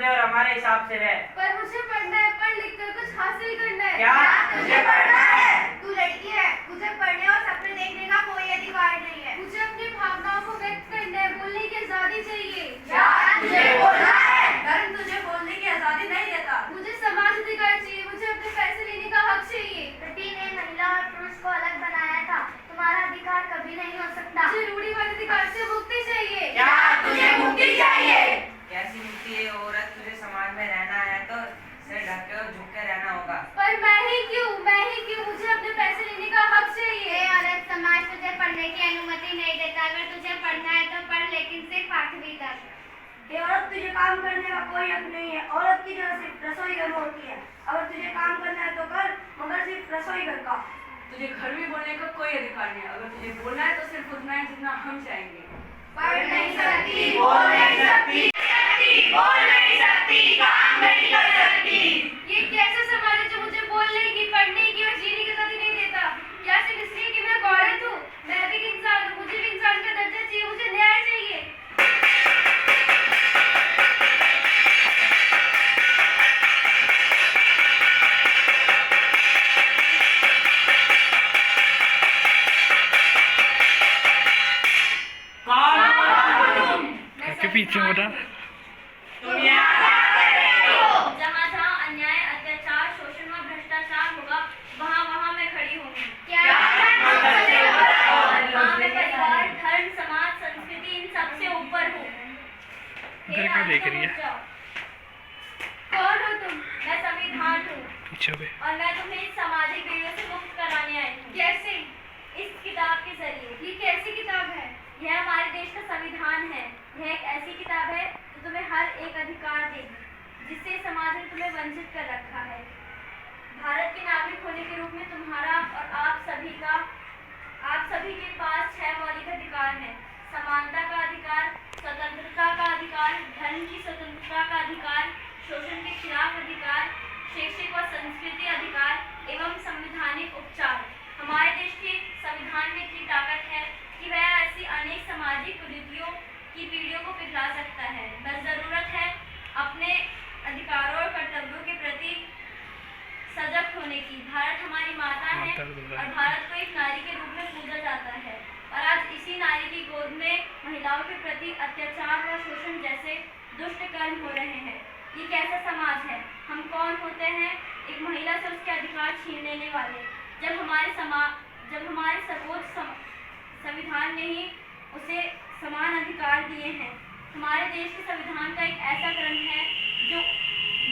पढ़ने और हमारे हिसाब से है। पर मुझे पढ़ना है, पढ़ लिख कर कुछ हासिल करना है। क्या तुझे पढ़ना है? तू लड़की है, तुझे पढ़ने और सपने देखने का कोई अधिकार नहीं है। मुझे अपनी भावनाओं को व्यक्त करना है, बोलने की आजादी चाहिए। क्या तुझे बोलना है? धर्म तुझे बोलने की आजादी नहीं देता। मुझे समाज अधिकार चाहिए, मुझे अपने पैसे लेने का हक चाहिए। ब्रिटेन ने महिला और पुरुष को अलग बनाया था, तुम्हारा अधिकार कभी नहीं हो सकता। मुझे रूढ़िवाद अधिकार से मुक्ति चाहिए। क्या तुझे मुक्ति चाहिए? कैसी मुक्ति है औरत? तुझे समाज में रहना है तो सिर ढक के और झुक के रहना होगा। पर मैं ही क्यों, मुझे अपने पैसे लेने का हक चाहिए। औरत, समाज तुझे पढ़ने की अनुमति नहीं देता। अगर तुझे पढ़ना है तो पढ़, लेकिन सिर्फ 8वीं तक। औरत, तुझे काम करने का कोई हक नहीं है। औरत की जगह सिर्फ रसोई घर होती है। अगर तुझे काम करना है तो कर, मगर सिर्फ रसोई घर का। तुझे घर में बोलने का कोई अधिकार नहीं। अगर तुझे बोलना है तो सिर्फ उतना ही जितना हम चाहेंगे। पढ़ नहीं सकती, बोल नहीं सकती, बोल नहीं सकती, काम नहीं कर सकती। ये कैसा समाज है जो मुझे बोलने की, पढ़ने की और जीने की आजादी नहीं देता? क्या सिर्फ इसलिए कि मैं एक औरत हूँ? मैं भी एक इंसान हूँ, मुझे भी इंसान का दर्जा चाहिए, मुझे न्याय चाहिए। के पीछे हो रहा जहाँ जहाँ अन्याय, अत्याचार, शोषण व भ्रष्टाचार होगा, वहाँ वहाँ मैं खड़ी होंगी। क्या हाँ, मैं परिवार, धर्म, समाज, संस्कृति इन सबसे ऊपर हूँ। इधर क्या देख रही है? कौन हो तुम? मैं संविधान हूँ पीछे हुए। और मैं तुम्हें इस सामाजिक पीड़ियों से मुक्त कराने आई हूँ। कैसे? इस किताब के जरिए। ये कैसी किताब है? यह हमारे देश का संविधान है। यह एक ऐसी किताब है जो तुम्हें हर एक अधिकार देगी, जिससे समाज ने तुम्हें वंचित कर रखा है। भारत के नागरिक होने के रूप में तुम्हारा और आप सभी के पास 6 मौलिक अधिकार हैं। समानता का अधिकार, स्वतंत्रता का अधिकार, धर्म की स्वतंत्रता का अधिकार, शोषण के खिलाफ अधिकार, शैक्षिक व संस्कृति अधिकार एवं संवैधानिक उपचार। हमारे देश के संविधान में इतनी ताकत है कि वह ऐसी अनेक सामाजिक कुरीतियों की पीढ़ियों को पिघला सकता है। बस जरूरत है अपने अधिकारों और कर्तव्यों के प्रति सजग होने की। भारत हमारी माता है और भारत को एक नारी के रूप में पूजा जाता है, और आज इसी नारी की गोद में महिलाओं के प्रति अत्याचार व शोषण जैसे दुष्ट कर्म हो रहे हैं। ये कैसा समाज है? हम कौन होते हैं एक महिला से उसके अधिकार छीन लेने वाले? जब हमारे सर्वोच्च संविधान ने ही उसे समान अधिकार दिए हैं। हमारे देश के संविधान का एक ऐसा ग्रंथ है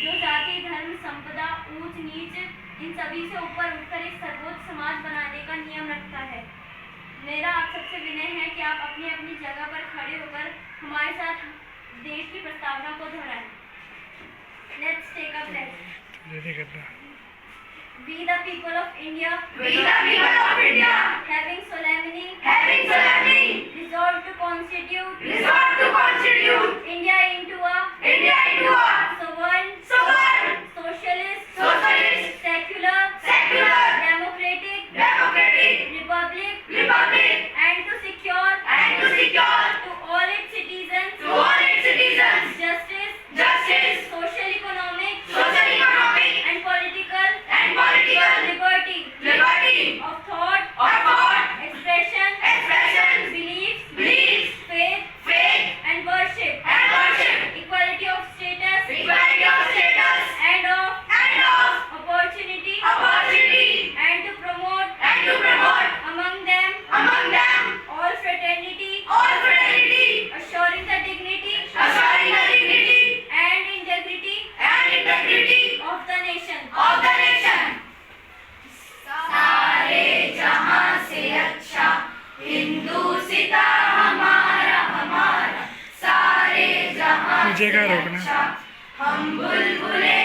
जो जाति, धर्म, संपदा, ऊंच नीच इन सभी से ऊपर उठकर एक सर्वोच्च समाज बनाने का नियम रखता है। मेरा आप सबसे विनय है कि आप अपनी अपनी जगह पर खड़े होकर हमारे साथ देश की प्रस्तावना को दोहराएं। Let's take a pledge. We the people of India. We the people of India. Having solemnly. Resolved to constitute. India into a. Sovereign. Socialist. Secular. Democratic. Republic. And to secure. To all its citizens. Justice. Social, economic. And political. Liberty. Of thought. Expression. Beliefs. Faith. And worship. Equality of status. And of opportunity. And to promote. Among them. All fraternity. Assuring the dignity. And integrity. Of the nation. सारे जहां से अच्छा हिंदू सिता हमारा सारे जहां मुझे क्या से रोकना? अच्छा हम बुलबुले